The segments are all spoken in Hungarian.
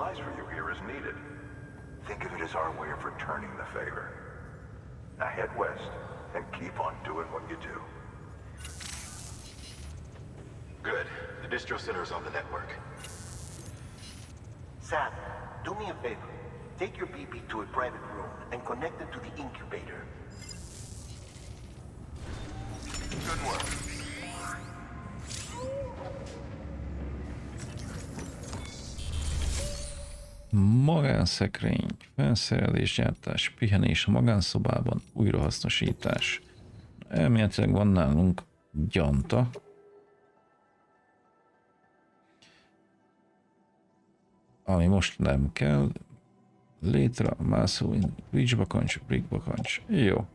supplies for you here as needed. Think of it as our way of returning the favor. Now head west and keep on doing what you do. Good. The distro center is on the network. Sam, do me a favor. Take your BB to a private room and connect it to the incubator. Good work. Magánszekrény, felszerelés, gyártás, pihenés a magánszobában, újrahasznosítás. Elméletileg van nálunk gyanta. Ami most nem kell. Létre, mászó, bridgebakancs, brickbakancs. Jó.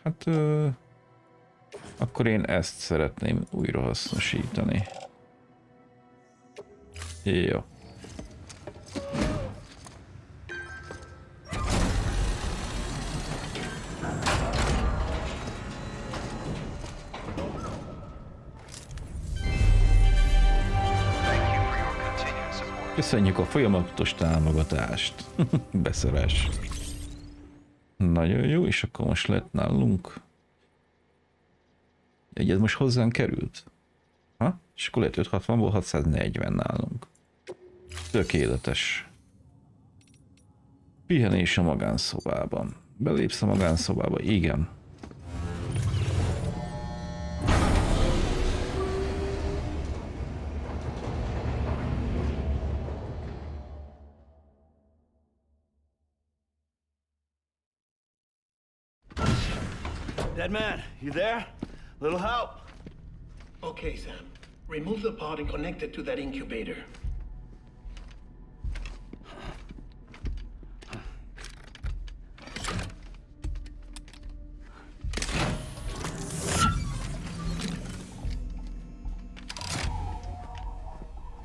Hát akkor én ezt szeretném újrahasznosítani. Jó. Köszönjük a folyamatos támogatást. Beszeres. Nagyon jó, és akkor most lett nálunk. Ez most hozzánk került. Ha? És akkor lehet 560-ból 640 nálunk. Tökéletes. Pihenés a magánszobában. Belépsz a magánszobába? Igen. Dead man, you there? Little help? Okay, Sam. Remove the pod and connect it to that incubator.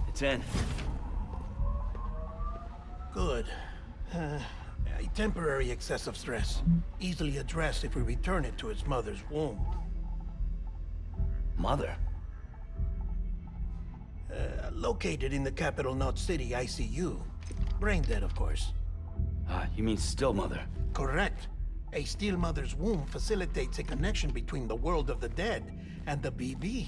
It's in. Good. A temporary excessive stress. Easily addressed if we return it to its mother's womb. Mother? Located in the capital Knot City ICU. Brain dead, of course. You mean still mother? Correct. A still mother's womb facilitates a connection between the world of the dead and the BB.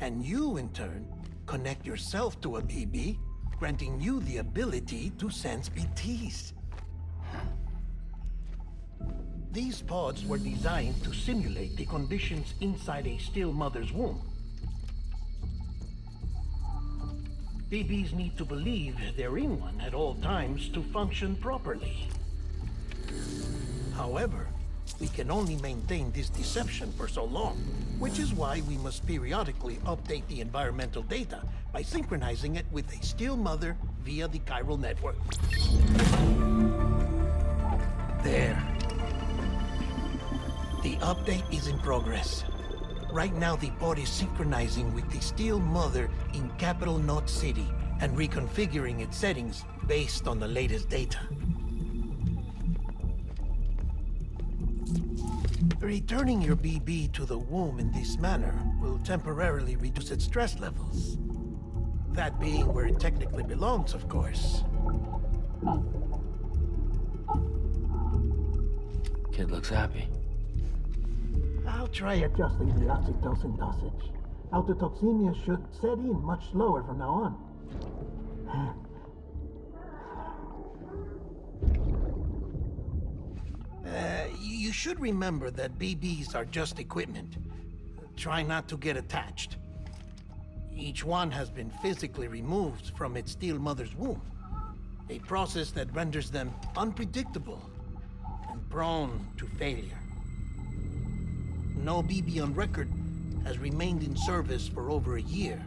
And you, in turn, connect yourself to a BB, granting you the ability to sense BTs. These pods were designed to simulate the conditions inside a still mother's womb. BBs need to believe they're in one at all times to function properly. However, we can only maintain this deception for so long, which is why we must periodically update the environmental data by synchronizing it with a still mother via the chiral network. There. The update is in progress. Right now, the pod is synchronizing with the still mother in capital Knot City and reconfiguring its settings based on the latest data. Returning your BB to the womb in this manner will temporarily reduce its stress levels. That being where it technically belongs, of course. Kid looks happy. I'll try adjusting the oxytocin dosage. Autotoxemia should set in much slower from now on. You should remember that BBs are just equipment. Try not to get attached. Each one has been physically removed from its still mother's womb. A process that renders them unpredictable and prone to failure. No BB on record has remained in service for over a year.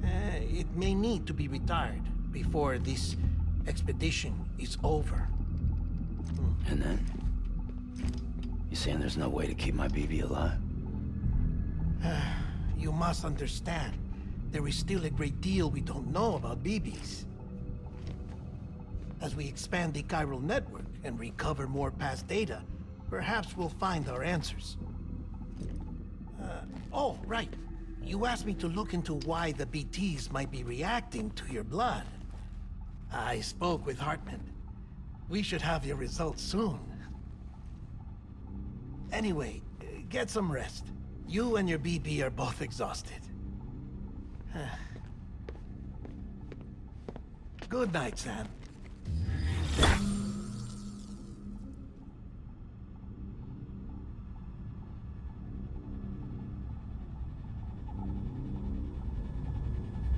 It may need to be retired before this expedition is over. And then? You saying there's no way to keep my BB alive? You must understand, there is still a great deal we don't know about BBs. As we expand the chiral network and recover more past data, perhaps we'll find our answers. Oh, right. You asked me to look into why the BTs might be reacting to your blood. I spoke with Hartman. We should have your results soon. Anyway, get some rest. You and your BB are both exhausted. Good night, Sam.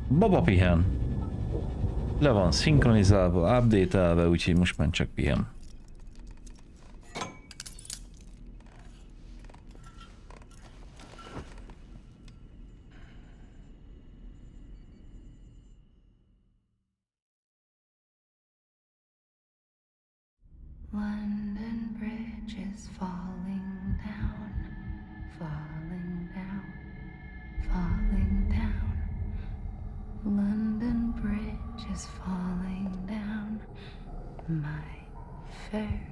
Baba pihen. Le van szinkronizálva, update-elve, úgyhogy most már csak pihen. London Bridge is falling down, falling down, falling down. London Bridge is falling down, my fair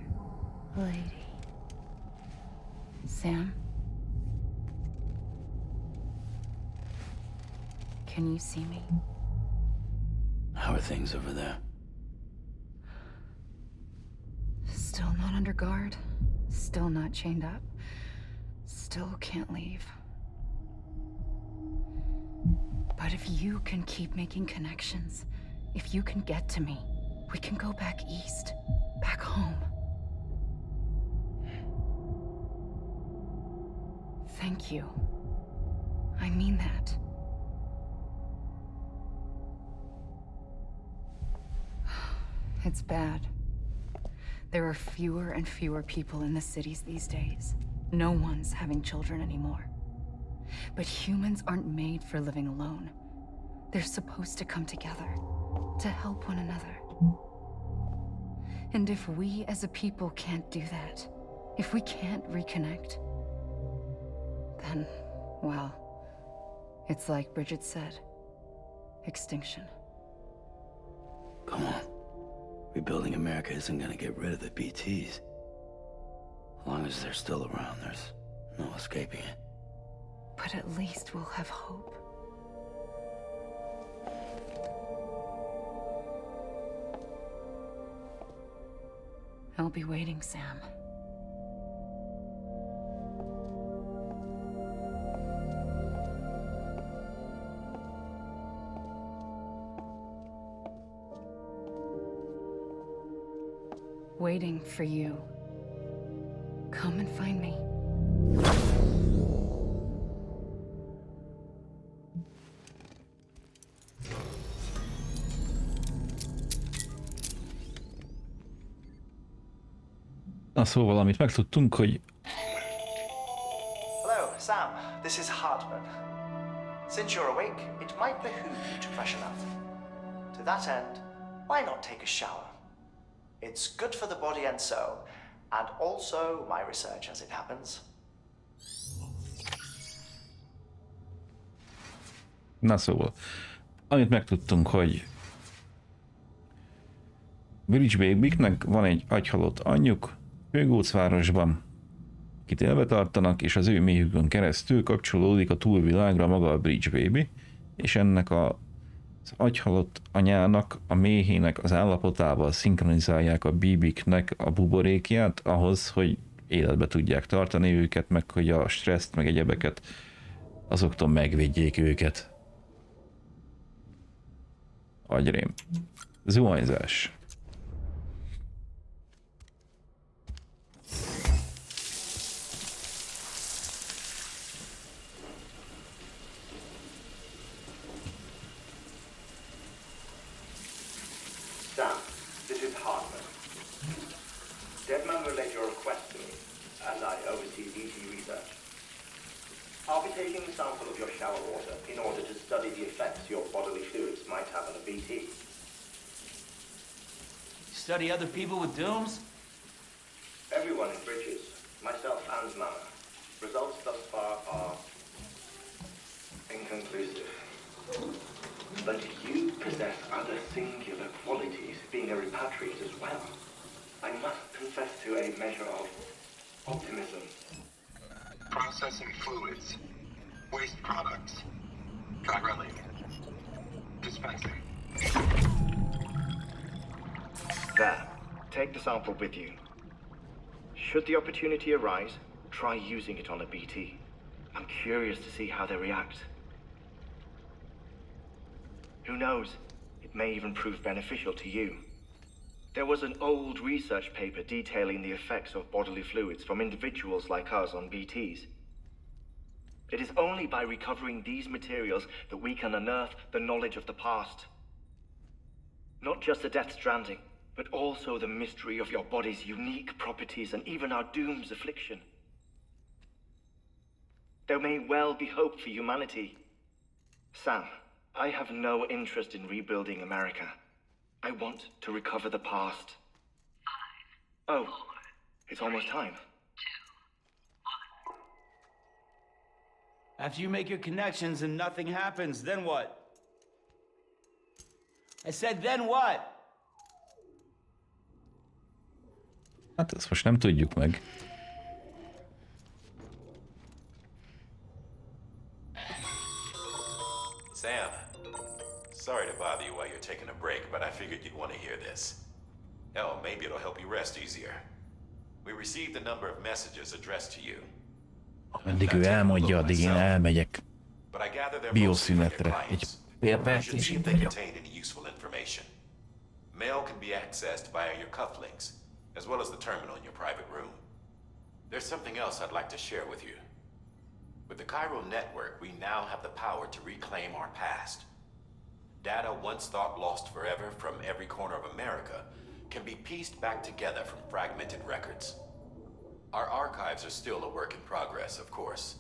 lady. Sam? Can you see me? How are things over there? Still not under guard, still not chained up, still can't leave. But if you can keep making connections, if you can get to me, we can go back east, back home. Thank you. I mean that. It's bad. There are fewer and fewer people in the cities these days. No one's having children anymore. But humans aren't made for living alone. They're supposed to come together, to help one another. And if we as a people can't do that, if we can't reconnect, then, well, it's like Bridget said, extinction. Come on. Rebuilding America isn't gonna get rid of the BTs. As long as they're still around, there's no escaping it. But at least we'll have hope. I'll be waiting, Sam. Waiting for you. Come and find me. Na szóval, amit megtudtunk, hogy... Hello, Sam. This is Hartman. Since you're awake, it might behoove you to freshen up. To that end, why not take a shower? It's good for the body and soul, and also my research as it happens. Na szóval, amit megtudtunk, hogy Bridge Babyknek van egy agyhalott anyjuk Főgócvárosban, akit élve tartanak, és az ő méhükön keresztül kapcsolódik a túlvilágra maga a Bridge Baby, és ennek az agyhalott anyának, a méhének az állapotával szinkronizálják a bíbiknek a buborékját ahhoz, hogy életbe tudják tartani őket, meg hogy a stresszt, meg egyebeket azoktól megvédjék őket. Agyrém. Zuhanyzás. Sam, this is Hartman. Deadman relayed your request to me, as I oversee BT research. I'll be taking a sample of your shower water in order to study the effects your bodily fluids might have on a BT. Study other people with dooms? Everyone in Bridges, myself and Mama. Results thus far are inconclusive. But you possess other singular qualities, being a repatriate as well. I must confess to a measure of optimism. Processing fluids, waste products, Currently. Dispensing. There. Take the sample with you. Should the opportunity arise, try using it on a BT. I'm curious to see how they react. Who knows? It may even prove beneficial to you. There was an old research paper detailing the effects of bodily fluids from individuals like us on BTs. It is only by recovering these materials that we can unearth the knowledge of the past. Not just the Death Stranding, but also the mystery of your body's unique properties and even our doom's affliction. There may well be hope for humanity. Sam, I have no interest in rebuilding America. I want to recover the past. 5, oh, 4, it's almost time. 2, 1. After you make your connections and nothing happens, then what? I said, then what? Hát ezt most nem tudjuk meg. Sam, sorry to bother you while you're taking a break, but I figured you'd want to hear this. Hell, maybe it'll help you rest easier. We received a number of messages addressed to you. Ameddig ő elmondja, addig én elmegyek But I gather they're bioszünetre. Egy fél I perc should és see if itt they vagyok. contain any useful information. Mail can be accessed via your cufflinks, as well as the terminal in your private room. There's something else I'd like to share with you. With the chiral network, we now have the power to reclaim our past. Data once thought lost forever from every corner of America can be pieced back together from fragmented records. Our archives are still a work in progress, of course.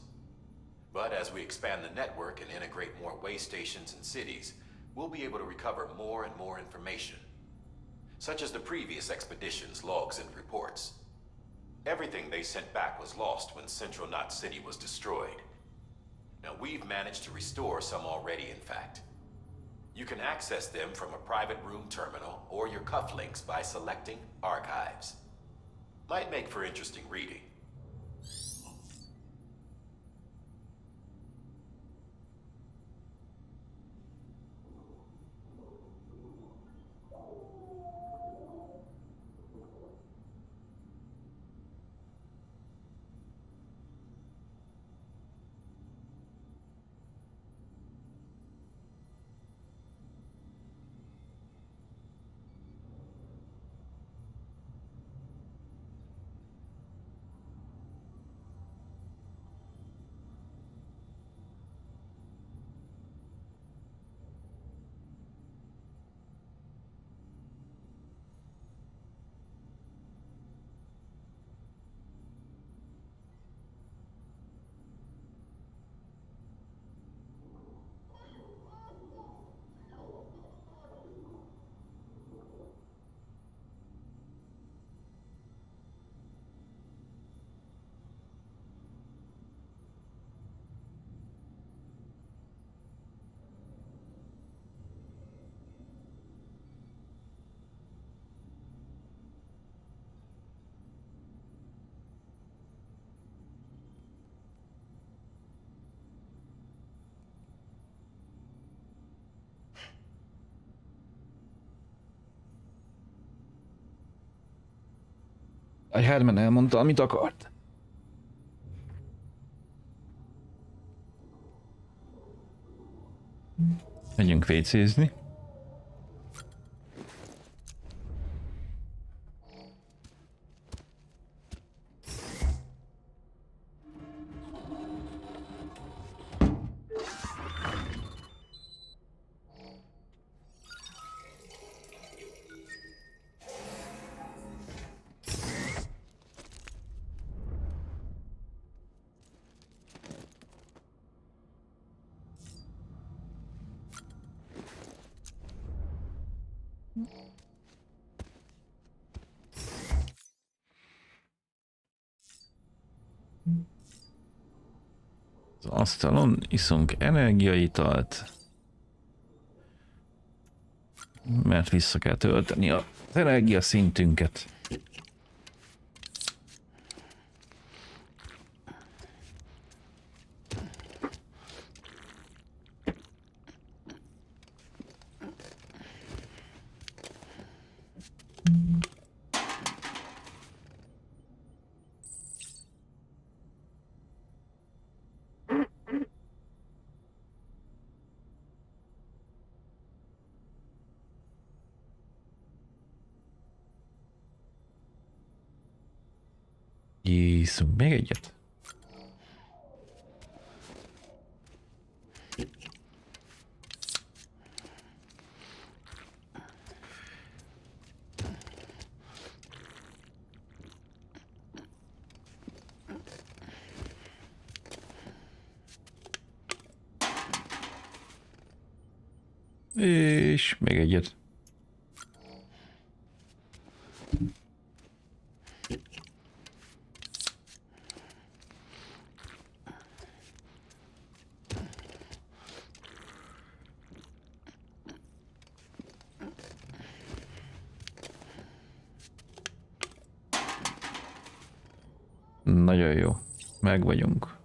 But as we expand the network and integrate more way stations and cities, we'll be able to recover more and more information, such as the previous expedition's logs and reports. Everything they sent back was lost when Central Knot City was destroyed. Now we've managed to restore some already, in fact. You can access them from a private room terminal or your cufflinks by selecting Archives. Might make for interesting reading. A Herman elmondta, amit akart. Megyünk vécézni. Az asztalon iszunk energiaitalt, mert vissza kell tölteni az energiaszintünket. Iszunk még egyet. És még egyet. Nagyon jó. Meg vagyunk.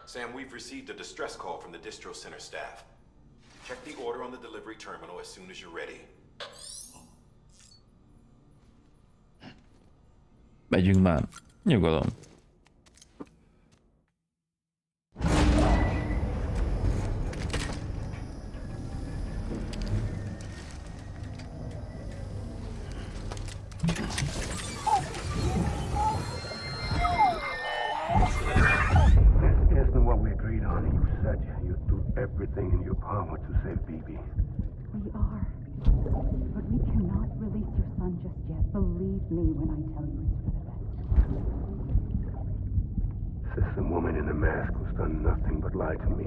Sam, we've received a distress call from the distro center staff. Check the order on the delivery terminal as soon as you're ready. Megyünk már. Nyugodom. Everything in your power to save BB. We are. But we cannot release your son just yet. Believe me when I tell you it's for the best. This woman in the mask who's done nothing but lie to me.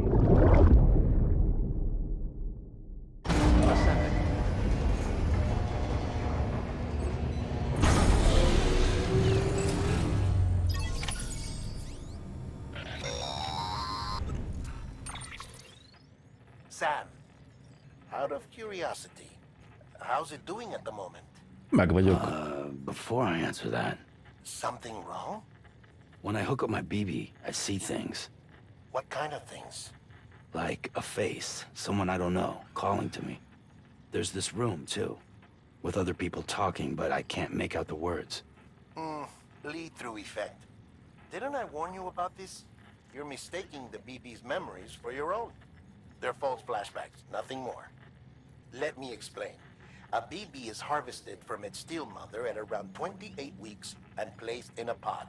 Sam, out of curiosity, how's it doing at the moment? Meg vagyok. Before I answer that, Something wrong? when I hook up my BB, I see things. What kind of things? Like a face, someone I don't know, calling to me. There's this room, too, with other people talking, but I can't make out the words. Lead-through effect. Didn't I warn you about this? You're mistaking the BB's memories for your own. They're false flashbacks, nothing more. Let me explain. A BB is harvested from its steel mother at around 28 weeks and placed in a pod.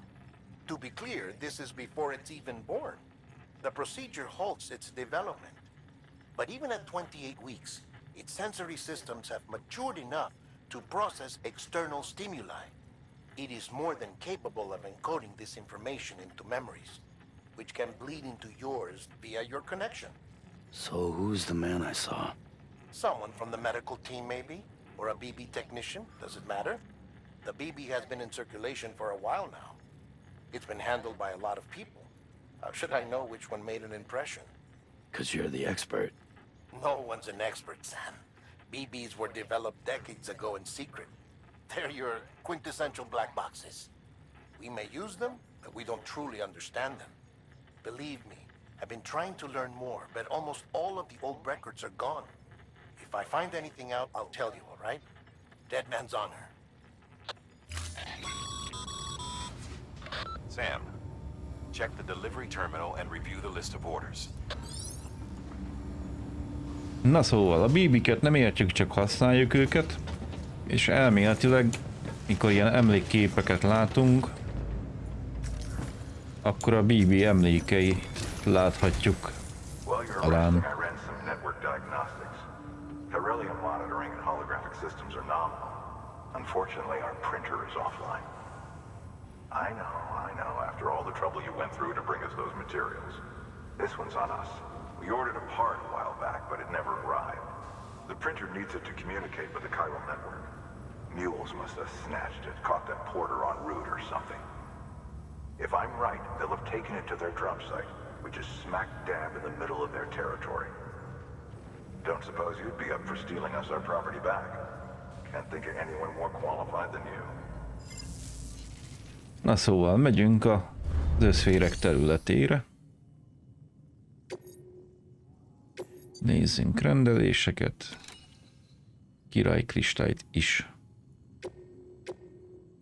To be clear, this is before it's even born. The procedure halts its development. But even at 28 weeks, its sensory systems have matured enough to process external stimuli. It is more than capable of encoding this information into memories, which can bleed into yours via your connection. So who's the man I saw? Someone from the medical team, maybe? Or a BB technician? Does it matter? The BB has been in circulation for a while now. It's been handled by a lot of people. How should I know which one made an impression? 'Cause you're the expert. No one's an expert, Sam. BBs were developed decades ago in secret. They're your quintessential black boxes. We may use them, but we don't truly understand them. Believe me, I've been trying to learn more, but almost all of the old records are gone. If I find anything out, I'll tell you, all right? Dead man's honor. Sam, check the delivery terminal and review the list of orders. Na szóval, a BB-ket nem értjük, csak használjuk őket, és elméletileg, mikor ilyen emlékképeket látunk, akkor a BB emlékei láthatjuk talán. Beryllium monitoring and holographic systems are nominal. Unfortunately, our printer is offline. I know, after all the trouble you went through to bring us those materials. This one's on us. We ordered a part a while back, but it never arrived. The printer needs it to communicate with the chiral network. Mules must have snatched it, caught that porter en route or something. If I'm right, they'll have taken it to their drop site, which is smack dab in the middle of their territory. Don't suppose you'd be up for stealing us our property back? Can't think of anyone more qualified than you. Na szóval megyünk az összféreg területére. Nézzünk rendeléseket. Királykristályt is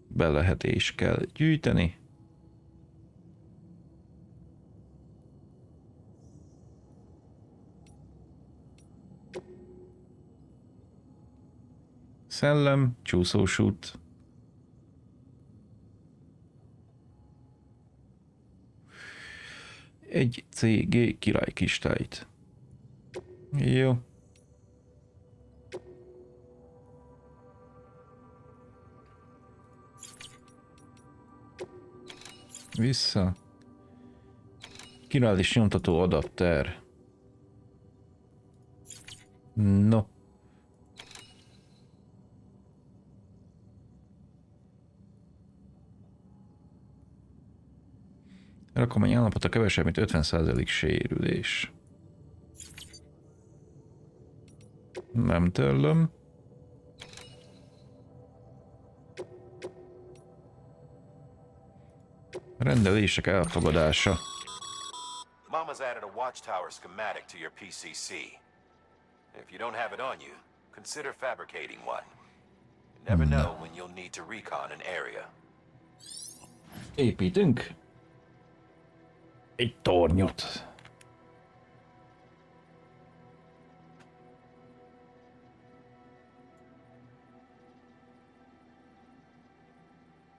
be lehet és kell gyűjteni. Szellem, csúszós út. Egy CG királykistályt. Jó. Vissza. Királis nyomtató adapter. No. Rakomány állapota kevesebb, mint 50% sérülés. Nem törlöm. Rendelések elfogadása. Mama's added a watchtower schematic to your PCC. If you don't have it on you, consider fabricating one. You never know when you'll need to recon an area. Építünk egy tornyot.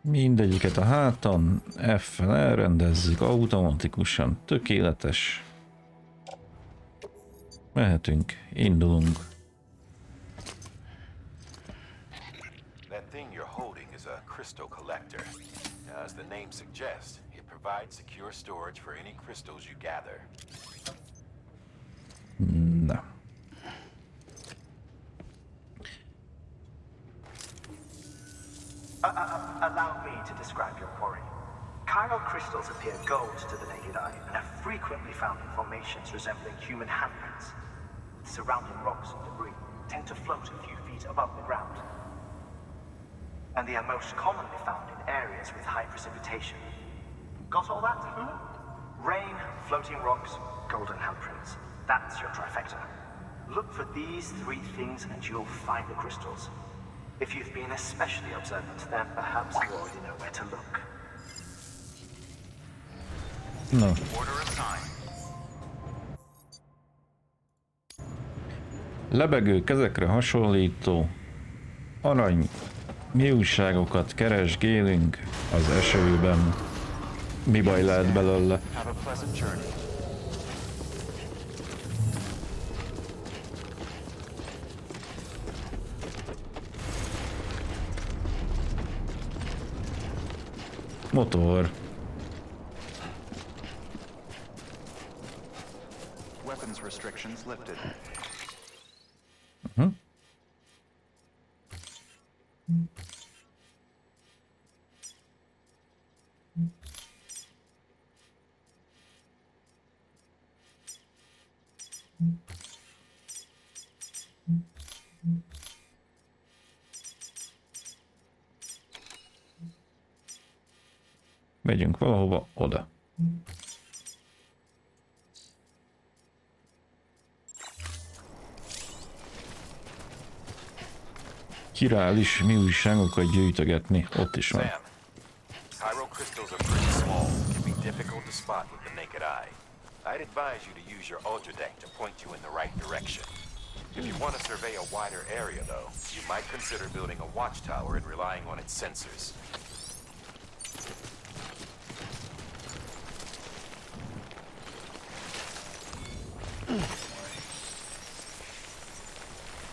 Mindegyiket a háton, F-fel elrendezzük automatikusan. Tökéletes. Mehetünk, indulunk. That thing you're holding is a crystal collector. Now, as the name suggests, it provides secure storage for any crystals you gather. Na. Allow me to describe your quarry. Chiral crystals appear gold to the naked eye and are frequently found in formations resembling human handprints. Surrounding rocks and debris tend to float a few feet above the ground. And they are most commonly found in areas with high precipitation. Got all that? Rain, floating rocks, golden handprints. That's your trifecta. Look for these three things and you'll find the crystals. If you've been especially observant, then perhaps you already know where to look. No. Order assigned. Lebegő kezekre hasonlító arany mi újságokat keresgélünk az esőben. Mi baj lehet belőle? Have a pleasant journey. Motor. Weapons restrictions lifted. Megyünk valahova oda. Királis mi újságokat gyűjtögetni, ott is van. Sam, chiral crystals are pretty small and can be difficult to spot with the naked eye. I'd advise you to use your ultra deck to point you in the right direction. If you want to survey a wider area, though, you might consider building a watchtower and relying on its sensors.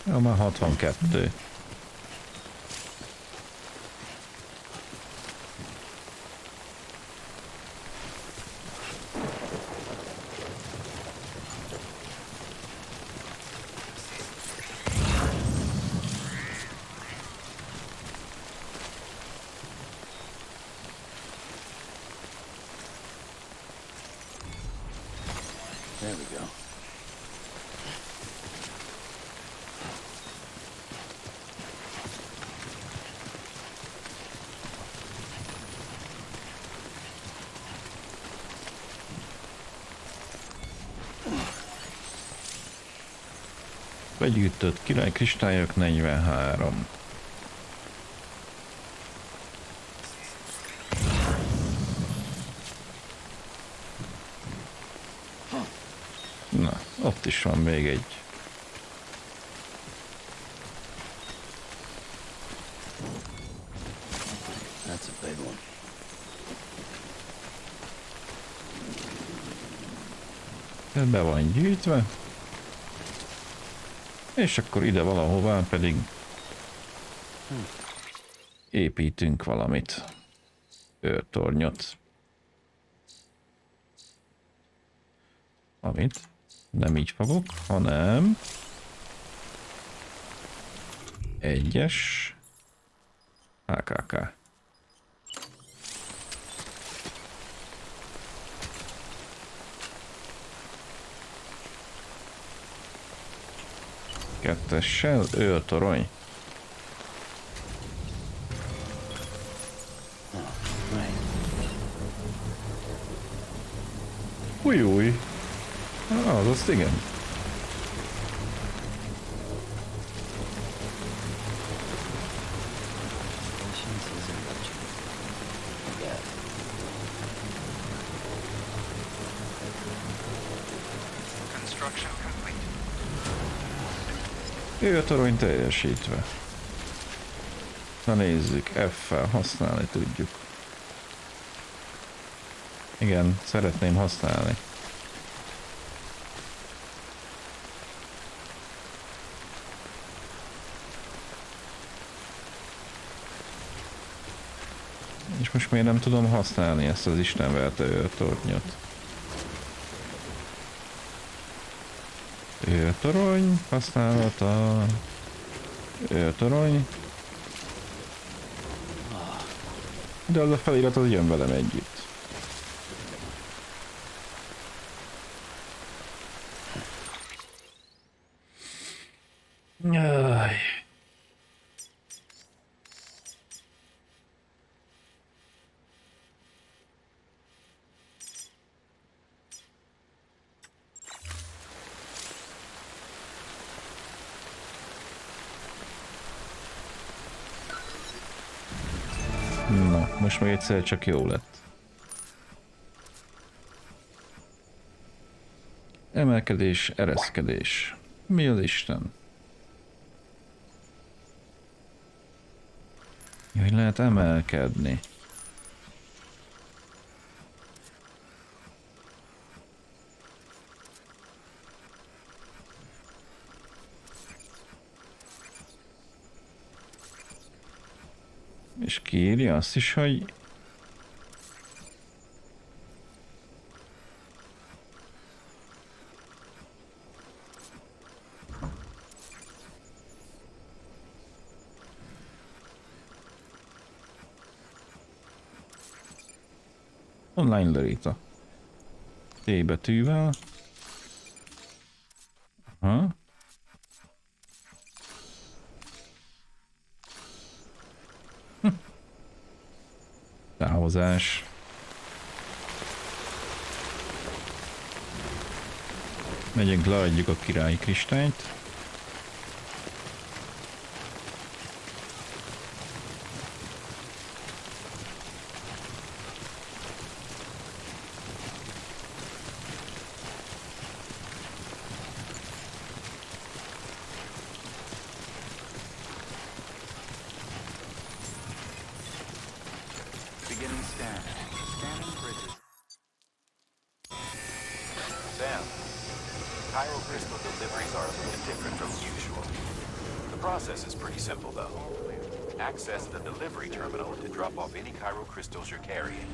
Ja, már 62. There we go. Begyűjtött király kristályok 43. Na, ott is van még egy. Be van gyűjtve. És akkor ide valahová pedig építünk valamit. Őrtornyot. Amit nem így fogok, hanem egyes AKK. Kettessel őrtorony. Új. Az azt igen. Őrtorony teljesítve. Na nézzük, F-fel használni tudjuk. Igen, szeretném használni. És most miért nem tudom használni ezt az istenverte őrtornyot? Őrtorony használata. Őrtorony. De az a felirat az jön velem együtt. Jaj. Na, most meg egyszer csak jó lett. Emelkedés, ereszkedés. Mi az Isten? Hogy lehet emelkedni? És kiírja azt is, hogy online lerita. T betűvel. Aha. Távozás. Megyünk, leadjuk a királyi kristályt. Access the delivery terminal to drop off any chiral crystals you're carrying.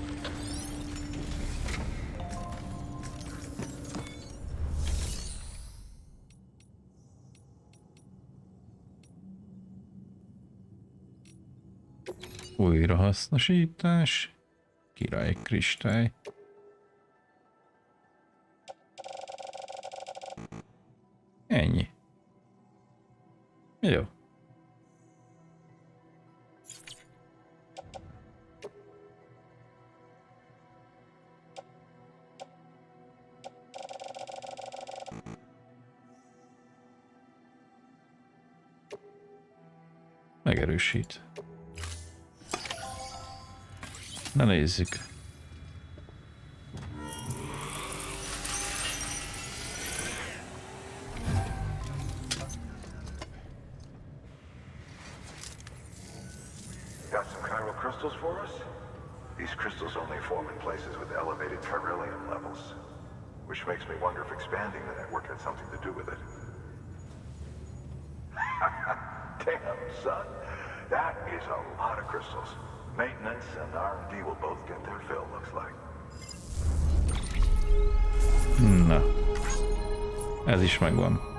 Újrahasznosítás. Király kristály. Ennyi. Jó. Megerősít. Na nézzük. Got some chiral crystals for us? These crystals only form in places with elevated chiralium levels. which makes me wonder if expanding the network had something to do with it. Damn, son. That is a lot of crystals. Maintenance and R&D will both get their fill, looks like. Na. Ez is megvan.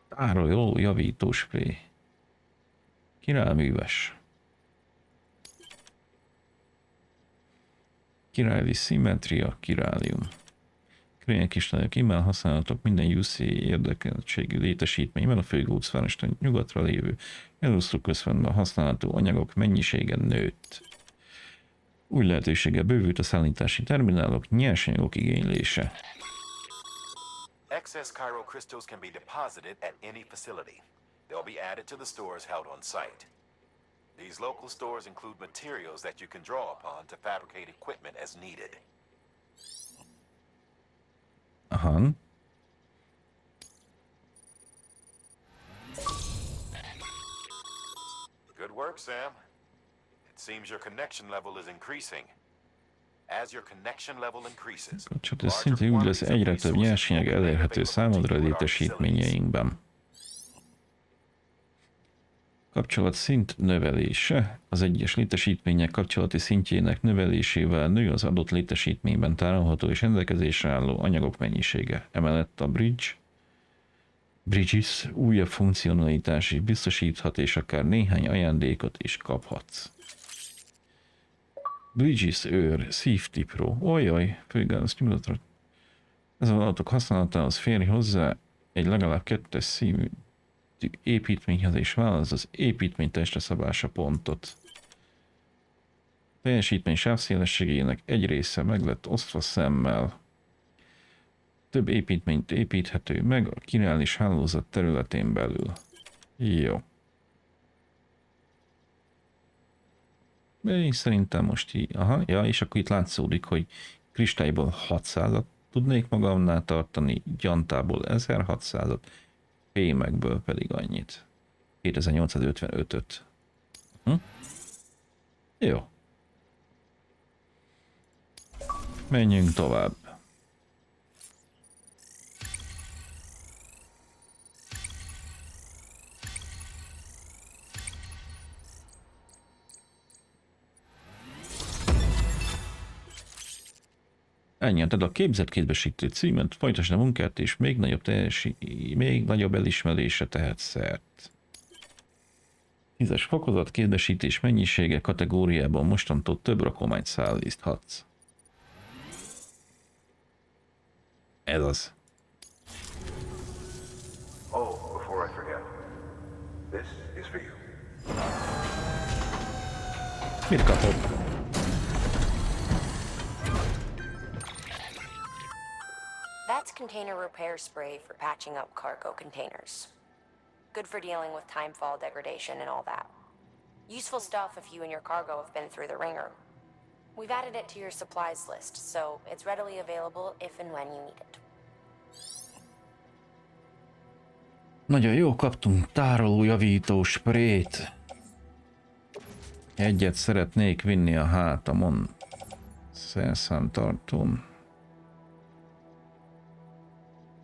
Tároló javító spré. Királyműves. Királyi szimmetria, királium. Körülmények is nagyok, immár használhatók minden UC érdekeltségű létesítményben a főgócvárostól nyugatra lévő elosztó központban használható anyagok mennyisége nőtt. Új lehetőséggel bővült a szállítási terminálok nyersanyagok igénylése. Excess chiral crystals can be deposited at any facility. They'll be added to the stores held on site. These local stores include materials that you can draw upon to fabricate equipment as needed. Aha. Good work, Sam. It seems your connection level is increasing. As your connection level increases, Kapcsolatos szintén úgy lesz, egyre több nyersanyag elérhető számodra létesítményeinkben. Kapcsolatszint növelése. Az egyes létesítmények kapcsolati szintjének növelésével nő az adott létesítményben tárolható és rendelkezésre álló anyagok mennyisége. Emellett a Bridges újabb funkcionalitás is biztosíthat, és akár néhány ajándékot is kaphatsz. Bridges őr, Safety Pro. Ojjaj, főgáz nyugatra. Ez az adatok használatához férj hozzá egy legalább 2-es színű építményhez, és válasz az építmény testre szabása pontot. Teljesítmény sávszélességének egy része meg lett osztva szemmel. Több építményt építhető meg a királis hálózat területén belül. Jó. Én szerintem most így, aha, ja, és akkor itt látszódik, hogy kristályból 600-at tudnék magamnál tartani, gyantából 1600-at, fémekből pedig annyit. 2855-öt. Jó. Menjünk tovább. Elnyerted a képzett kézbesítő címet, folytasd a munkát, és még nagyobb elismerésre tehet szert. 10-es fokozat, kézbesítés mennyisége kategóriában mostantól több rakományt szállíthatsz. Ez az. Oh, before I forget. This is for you. Mit kapok? That's container repair spray for patching up cargo containers. Good for dealing with timefall degradation and all that. Useful stuff if you and your cargo have been through the ringer. We've added it to your supplies list, so it's readily available if and when you need it. Nagyon jó, kaptunk tárolójavító sprét. Egyet szeretnék vinni a hátamon. Szerszámtartón.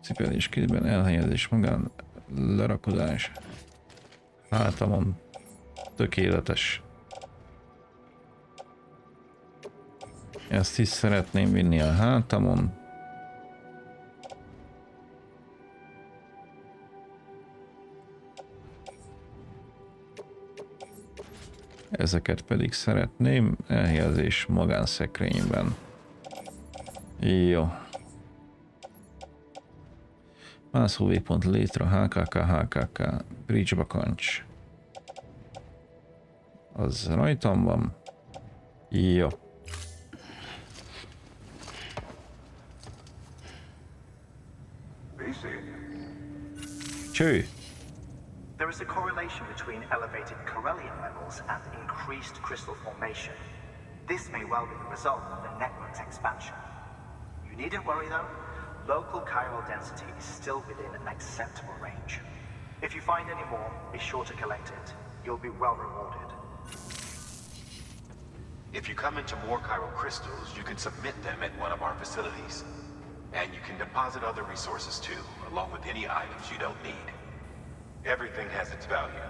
Cipelés kézben elhelyezés magán lerakodás. Hátamon. Tökéletes. Ezt is szeretném vinni a hátamon. Ezeket pedig szeretném elhelyezés magánszekrényben. Jó. Mászóvékpont létre, HKK, bridge bakancs. Az rajtam van. Jó. Cső. There is a correlation between elevated corellium levels and increased crystal formation. This may well be the result of the network's expansion. You needn't worry though. local chiral density is still within an acceptable range. If you find any more, be sure to collect it. You'll be well rewarded. If you come into more chiral crystals, you can submit them at one of our facilities. And you can deposit other resources too, along with any items you don't need. Everything has its value.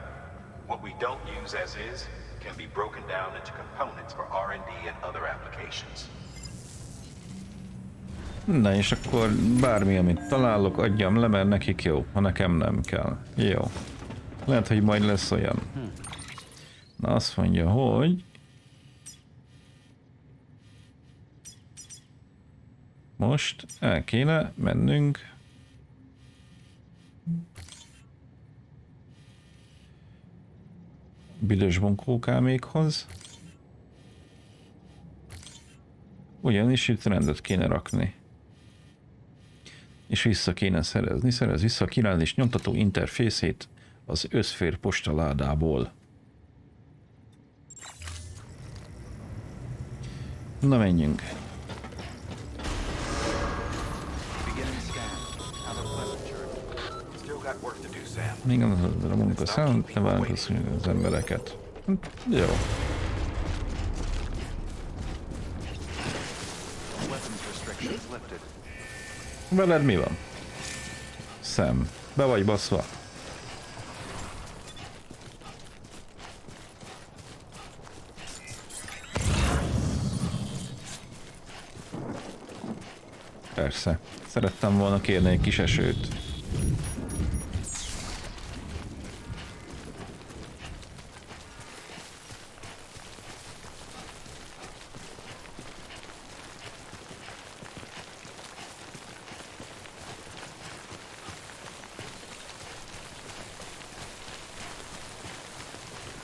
What we don't use as is can be broken down into components for R&D and other applications. Na és akkor bármi, amit találok, adjam le, mert nekik jó, ha nekem nem kell. Jó. Lehet, hogy majd lesz olyan. Na azt mondja, hogy... Most el kéne mennünk. Büdös bunkókámékhoz. Ugyanis itt rendet kéne rakni. És vissza kéne szerezni. Szerez vissza a királynés nyomtató interfészét az összfér postaládából. Na menjünk. Még a munka számít, ne változunk az embereket. Jó. Veled mi van? Szem. Be vagy baszva? Persze. Szerettem volna kérni egy kis esőt.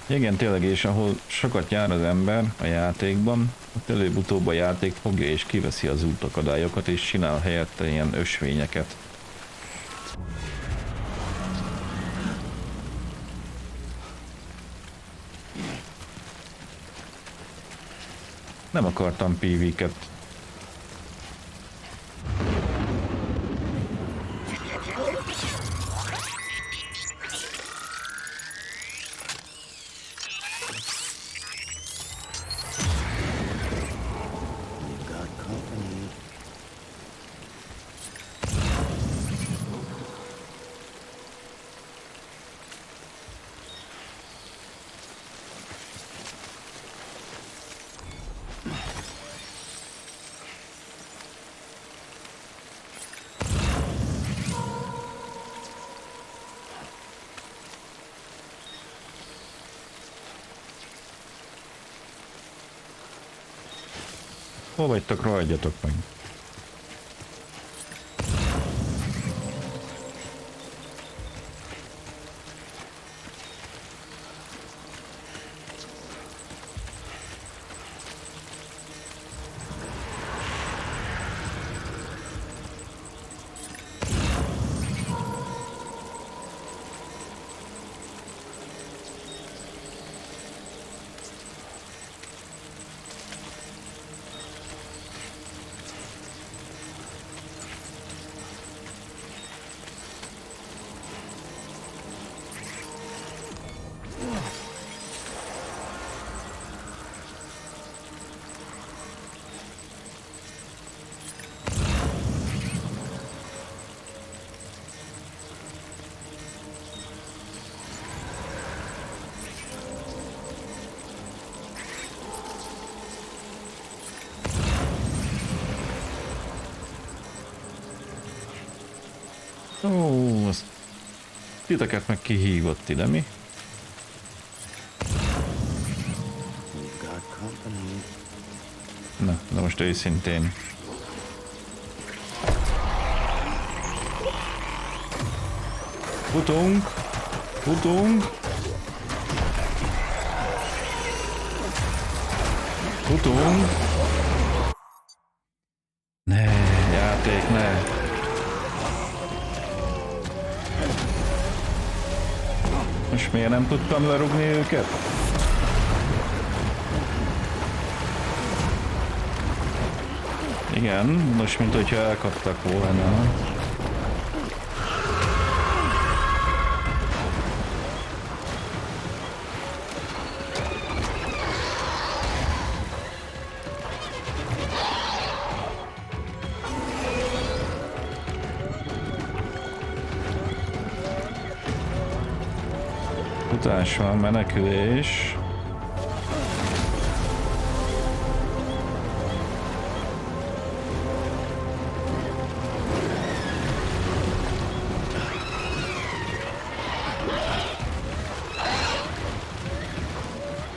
Igen, tényleg, és ahol sokat jár az ember a játékban, ott előbb-utóbb a játék fogja és kiveszi az útakadályokat, és csinál helyette ilyen ösvényeket. Nem akartam PV-ket. Hol vagytok, rohadjatok meg! Ó, azt titeket meg kihívott ide, mi? Na, de most őszintén. Futunk! Futunk! Futunk! Ne, játék, ne! Most miért nem tudtam lerúgni őket? Igen, most mint hogyha elkaptak volna. Futás van, menekülés.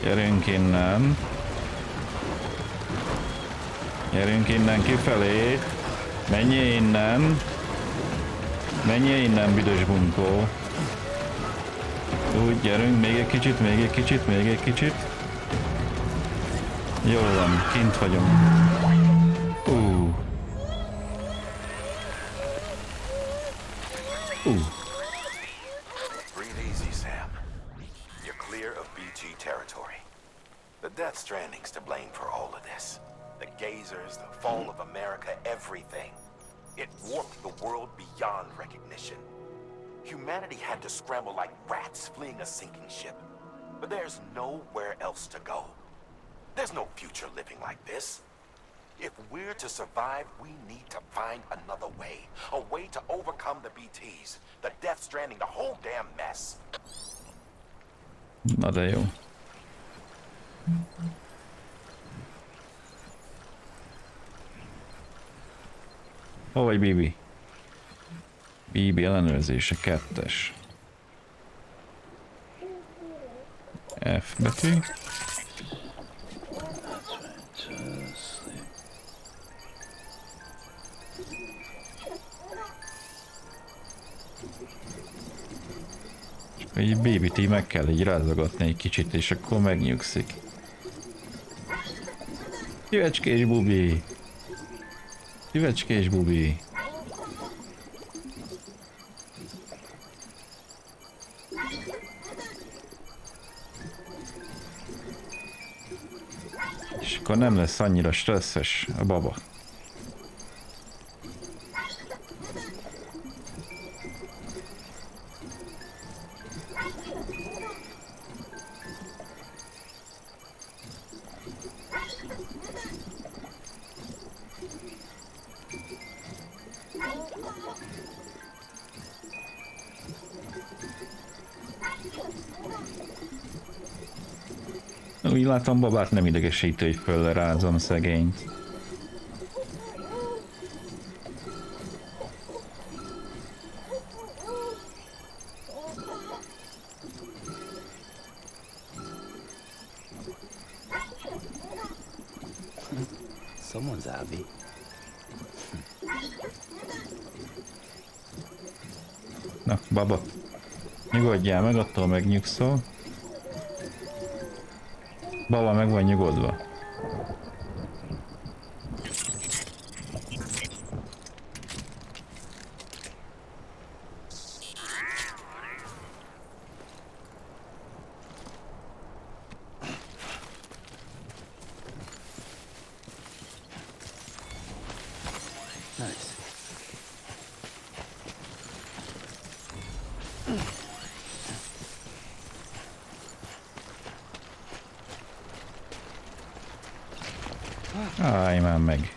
Gyerünk innen. Gyerünk innen kifelé. Menjél innen. Menjél innen, büdös bunkó. Úgy, gyerünk, még egy kicsit, még egy kicsit, még egy kicsit. Jól van, kint vagyunk. Breathe easy, Sam. You're clear of BG territory. The Death Stranding's to blame for all of this. The gazers, the fall of America, everything. It warped the world beyond recognition. Humanity had to scramble like rats fleeing a sinking ship. But there's nowhere else to go. There's no future living like this. If we're to survive, we need to find another way. A way to overcome the BTs, the Death Stranding, the whole damn mess. Na de jó. Hol vagy, Bibi? Bibi ellenőrzése 2-es. F betű. Egy Bibit így meg kell így rázogatni egy kicsit, és akkor megnyugszik. Szívecskés bubi! Szívecskés bubi! És akkor nem lesz annyira stresszes a baba. Úgy látom, babát nem idegesítő, hogy fölrázom szegényt. Someone's Abby. Na, baba, nyugodjál meg, attól megnyugszol. Baba meg van nyugodva. Állj már meg.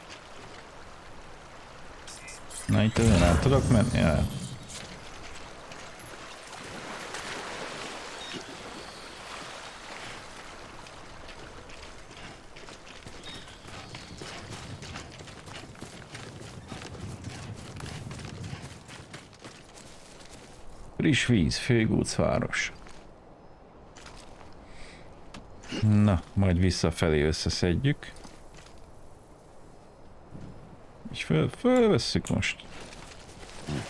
Na itt ezen át tudok menni? Ja. Friss víz, főgúcváros. Na, majd visszafelé összeszedjük. És fölvesszük most.